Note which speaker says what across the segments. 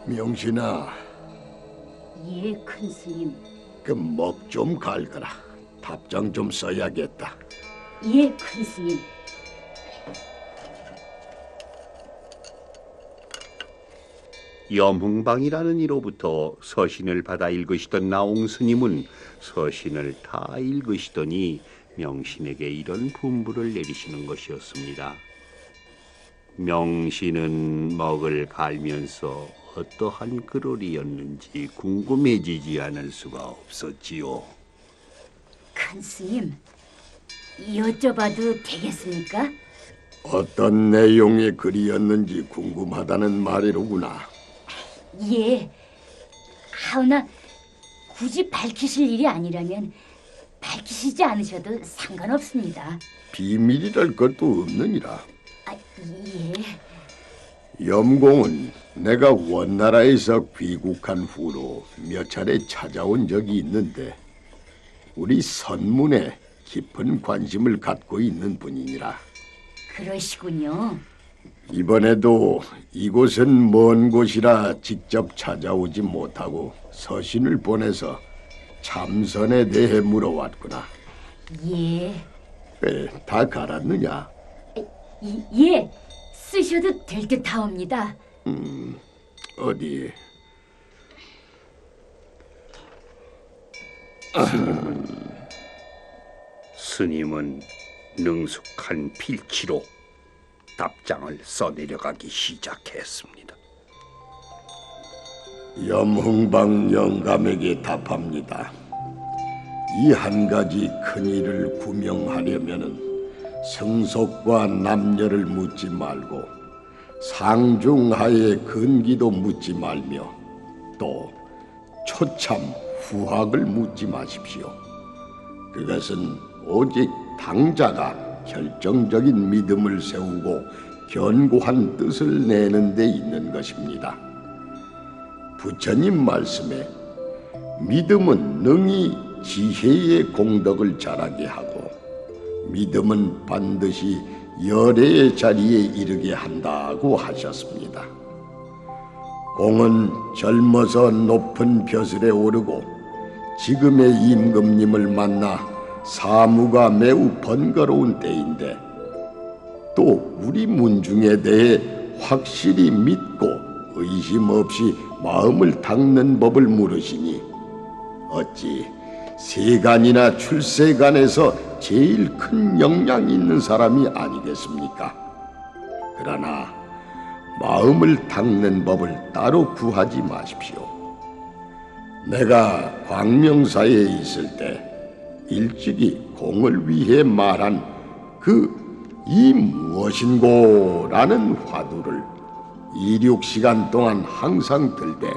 Speaker 1: 명신아,
Speaker 2: 예, 큰 스님.
Speaker 1: 그 목 좀 갈거라. 답장 좀 써야겠다.
Speaker 2: 예, 큰 스님.
Speaker 3: 염흥방이라는 이로부터 서신을 받아 읽으시던 나홍 스님은 서신을 다 읽으시더니 명신에게 이런 분부를 내리시는 것이었습니다. 명신은 먹을 갈면서 어떠한 그러리였는지 궁금해지지 않을 수가 없었지요.
Speaker 2: 큰 스님, 여쭤봐도 되겠습니까?
Speaker 1: 어떤 내용의 글이었는지 궁금하다는 말이로구나.
Speaker 2: 예. 하오나 굳이 밝히실 일이 아니라면 밝히시지 않으셔도 상관없습니다.
Speaker 1: 비밀이랄 것도 없느니라.
Speaker 2: 아, 예.
Speaker 1: 염공은 내가 원나라에서 귀국한 후로 몇 차례 찾아온 적이 있는데 우리 선문에 깊은 관심을 갖고 있는 분이니라.
Speaker 2: 그러시군요.
Speaker 1: 이번에도 이곳은 먼 곳이라 직접 찾아오지 못하고 서신을 보내서 참선에 대해 물어왔구나.
Speaker 2: 예.
Speaker 1: 왜 다 갈았느냐?
Speaker 2: 예. 쓰셔도 될 듯하옵니다.
Speaker 1: 어디?
Speaker 3: 스님은 능숙한 필치로 답장을 써내려가기 시작했습니다.
Speaker 1: 염흥방 영감에게 답합니다. 이 한 가지 큰 일을 구명하려면은 성속과 남녀를 묻지 말고 상중하의 근기도 묻지 말며 또 초참 후학을 묻지 마십시오. 그것은 오직 당자가 결정적인 믿음을 세우고 견고한 뜻을 내는 데 있는 것입니다. 부처님 말씀에 믿음은 능히 지혜의 공덕을 자라게 하고 믿음은 반드시 열애의 자리에 이르게 한다고 하셨습니다. 공은 젊어서 높은 벼슬에 오르고 지금의 임금님을 만나 사무가 매우 번거로운 때인데 또 우리 문중에 대해 확실히 믿고 의심 없이 마음을 닦는 법을 물으시니 어찌 세간이나 출세간에서 제일 큰 역량이 있는 사람이 아니겠습니까? 그러나 마음을 닦는 법을 따로 구하지 마십시오. 내가 광명사에 있을 때 일찍이 공을 위해 말한 그 이 무엇인고라는 화두를 26시간 동안 항상 들되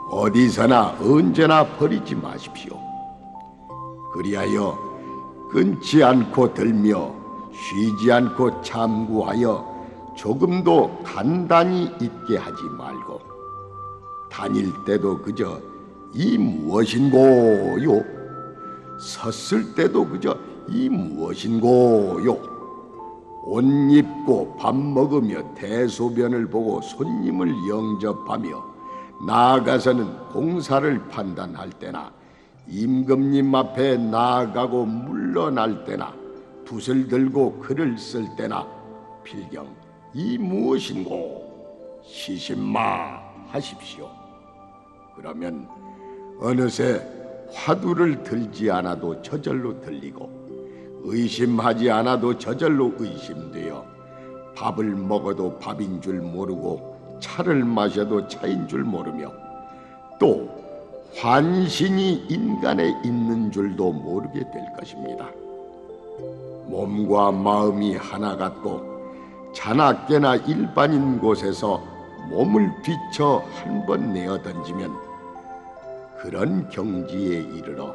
Speaker 1: 어디서나 언제나 버리지 마십시오. 그리하여 끊지 않고 들며 쉬지 않고 참구하여 조금도 간단히 있게 하지 말고 다닐 때도 그저 이 무엇인고요, 섰을 때도 그저 이 무엇인고요, 옷 입고 밥 먹으며 대소변을 보고 손님을 영접하며 나아가서는 공사를 판단할 때나 임금님 앞에 나아가고 물러날 때나 붓을 들고 글을 쓸 때나 필경 이 무엇인고 시신마 하십시오. 그러면 어느새 화두를 들지 않아도 저절로 들리고 의심하지 않아도 저절로 의심되어 밥을 먹어도 밥인 줄 모르고 차를 마셔도 차인 줄 모르며 또 환신이 인간에 있는 줄도 모르게 될 것입니다. 몸과 마음이 하나 같고 자나깨나 일반인 곳에서 몸을 비춰 한 번 내어 던지면 그런 경지에 이르러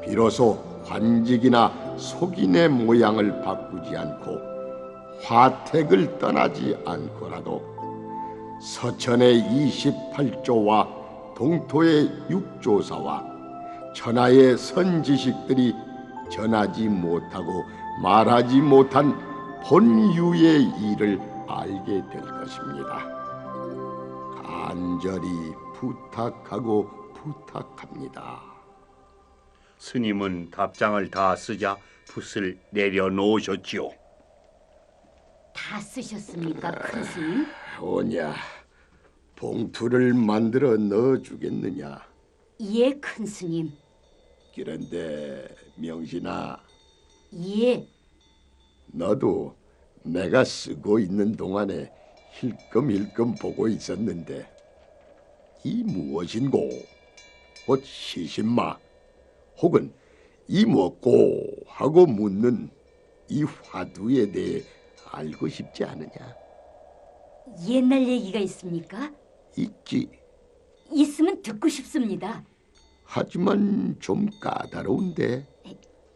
Speaker 1: 비로소 관직이나 속인의 모양을 바꾸지 않고 화택을 떠나지 않고라도 서천의 28조와 동토의 6조사와 천하의 선지식들이 전하지 못하고 말하지 못한 본유의 일을 알게 될 것입니다. 간절히 부탁하고 부탁합니다.
Speaker 3: 스님은 답장을 다 쓰자 붓을 내려놓으셨지요.
Speaker 2: 다 쓰셨습니까, 큰 스님?
Speaker 1: 오냐, 봉투를 만들어 넣어주겠느냐?
Speaker 2: 예, 큰 스님.
Speaker 1: 그런데 명신아,
Speaker 2: 예,
Speaker 1: 너도 내가 쓰고 있는 동안에 힐끔힐끔 보고 있었는데 이 무엇인고? 곧 시신마 혹은 이 뭐고 하고 묻는 이 화두에 대해 알고 싶지 않으냐?
Speaker 2: 옛날 얘기가 있습니까?
Speaker 1: 있지.
Speaker 2: 있으면 듣고 싶습니다.
Speaker 1: 하지만 좀 까다로운데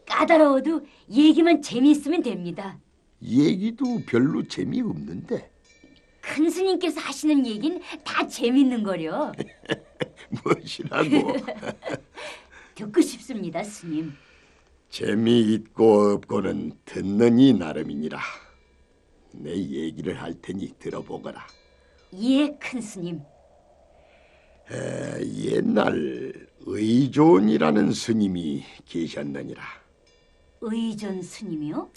Speaker 2: 까다로워도 얘기만 재미있으면 됩니다.
Speaker 1: 얘기도 별로 재미없는데
Speaker 2: 큰 스님께서 하시는 얘긴 다 재밌는 거려.
Speaker 1: 무엇이라고?
Speaker 2: 듣고 싶습니다, 스님.
Speaker 1: 재미있고 없고는 듣는 이 나름이니라. 내 얘기를 할 테니 들어보거라.
Speaker 2: 예, 큰 스님.
Speaker 1: 옛날 의존이라는 스님이 계셨느니라.
Speaker 2: 의존 스님이요?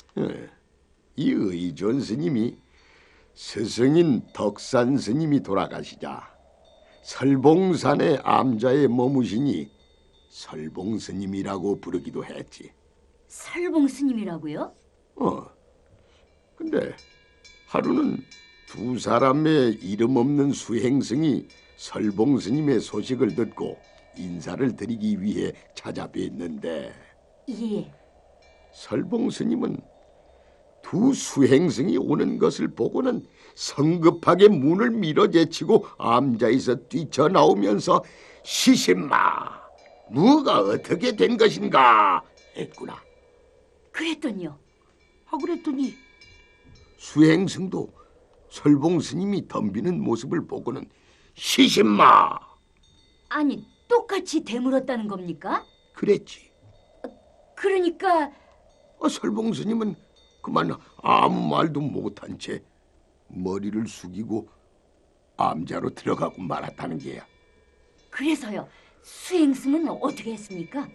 Speaker 1: 이 의존 스님이 스승인 덕산 스님이 돌아가시자 설봉산의 암자에 머무시니 설봉 스님이라고 부르기도 했지.
Speaker 2: 설봉 스님이라고요?
Speaker 1: 근데 하루는 두 사람의 이름 없는 수행승이 설봉 스님의 소식을 듣고 인사를 드리기 위해 찾아뵀는데
Speaker 2: 예.
Speaker 1: 설봉 스님은 두 수행승이 오는 것을 보고는 성급하게 문을 밀어제치고 암자에서 뛰쳐나오면서 시신마, 뭐가 어떻게 된 것인가 했구나.
Speaker 2: 그랬더니요.
Speaker 1: 그랬더니 수행승도 설봉 스님이 덤비는 모습을 보고는 시신마
Speaker 2: 아니, 똑같이 되물었다는 겁니까?
Speaker 1: 그랬지.
Speaker 2: 그러니까
Speaker 1: 설봉 스님은 그만 아무 말도 못한 채 머리를 숙이고 암자로 들어가고 말았다는 게야.
Speaker 2: 그래서요. 수행승은 어떻게 했습니까?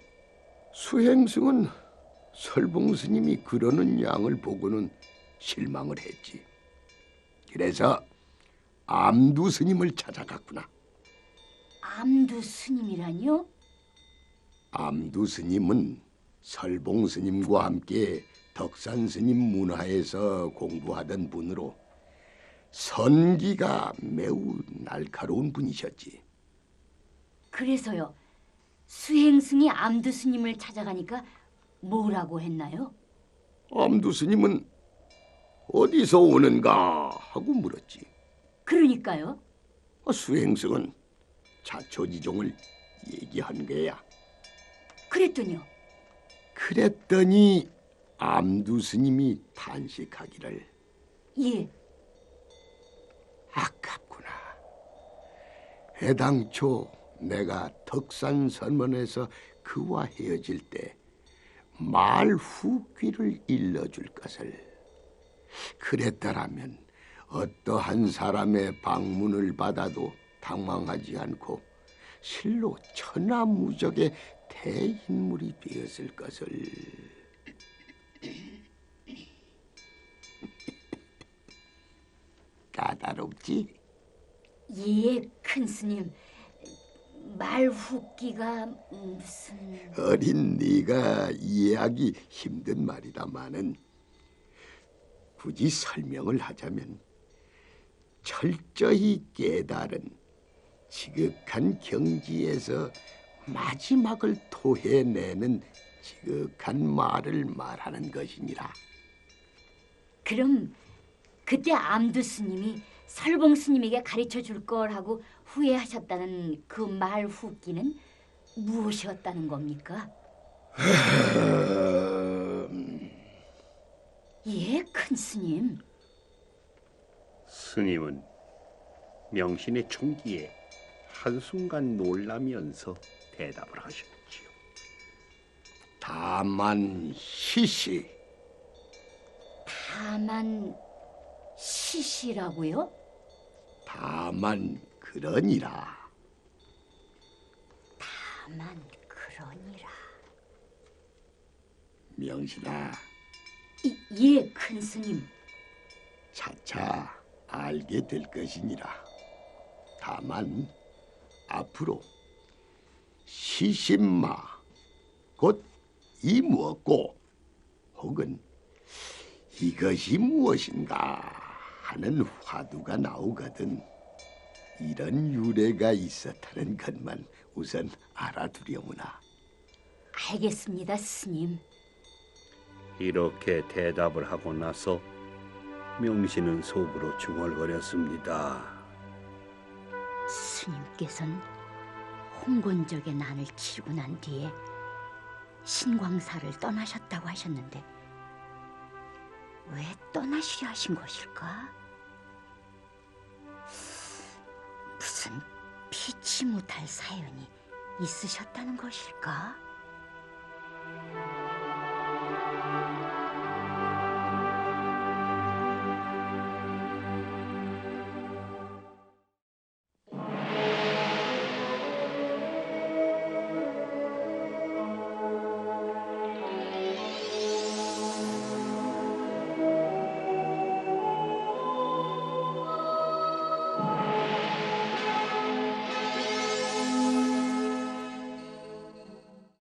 Speaker 1: 수행승은 설봉 스님이 그러는 양을 보고는 실망을 했지. 그래서 암두 스님을 찾아갔구나.
Speaker 2: 암두 스님이라니요?
Speaker 1: 암두 스님은 설봉 스님과 함께 덕산 스님 문화에서 공부하던 분으로 선기가 매우 날카로운 분이셨지.
Speaker 2: 그래서요. 수행승이 암두 스님을 찾아가니까 뭐라고 했나요?
Speaker 1: 암두 스님은 어디서 오는가 하고 물었지.
Speaker 2: 그러니까요.
Speaker 1: 수행승은 자초지종을 얘기한 거야.
Speaker 2: 그랬더니요.
Speaker 1: 그랬더니 암두 스님이 탄식하기를,
Speaker 2: 예.
Speaker 1: 아깝구나. 애당초 내가 덕산 선원에서 그와 헤어질 때 말 후귀를 일러줄 것을, 그랬더라면 어떠한 사람의 방문을 받아도 당황하지 않고 실로 천하무적의 대인물이 되었을 것을. 까다롭지?
Speaker 2: 예, 큰 스님. 말후기가 무슨...
Speaker 1: 어린 네가 이해하기 힘든 말이다마는 굳이 설명을 하자면 철저히 깨달은 지극한 경지에서 마지막을 토해내는 지극한 말을 말하는 것이니라.
Speaker 2: 그럼 그때 암두 스님이 설봉 스님에게 가르쳐 줄 거라고 후회하셨다는 그 말후기는 무엇이었다는 겁니까? 예, 큰 스님.
Speaker 3: 스님은 명신의 총기에 한순간 놀라면서 대답을 하셨지요.
Speaker 1: 다만 시시.
Speaker 2: 다만 시시라고요?
Speaker 1: 다만 그러니라.
Speaker 2: 다만 그러니라.
Speaker 1: 명신아,
Speaker 2: 예, 큰 스님.
Speaker 1: 차차 알게 될 것이니라. 다만 앞으로 시신마 곧 이 무엇고 혹은 이것이 무엇인가 하는 화두가 나오거든. 이런 유래가 있었다는 것만 우선 알아두려무나.
Speaker 2: 알겠습니다, 스님.
Speaker 3: 이렇게 대답을 하고 나서 명신은 속으로 중얼거렸습니다.
Speaker 2: 스님께서는 홍건적의 난을 치르고 난 뒤에 신광사를 떠나셨다고 하셨는데 왜 떠나시려 하신 것일까? 무슨 피치 못할 사연이 있으셨다는 것일까?